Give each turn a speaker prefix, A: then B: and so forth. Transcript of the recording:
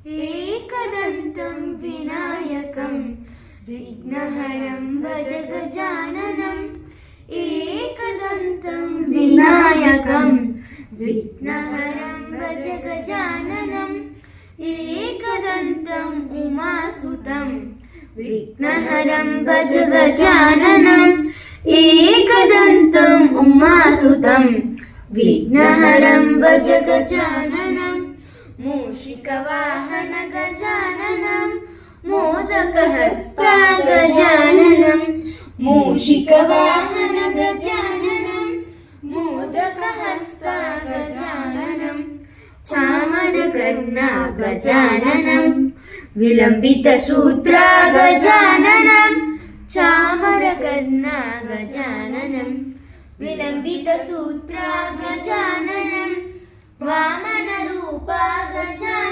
A: एकदन्तं विनायकं विघ्नहरं भज गजाननम् एकदन्तं विनायकं विघ्नहरं भज गजाननम् एकदन्तम् उमासुतं विघ्नहरं भज गजाननम् एकदन्तम् उमासुतं विघ्नहरं भज गजाननम् मूषिकवाहन गजाननं मोदकहस्ता गजाननं मूषिकवाहन गजाननं मोदकहस्ता गजाननं चामरकर्णा गजाननं विलम्बितसूत्रा गजाननं चामरकर्णा गजाननं विलम्बितसूत्रा गजाननं वामनरूपा गजाननं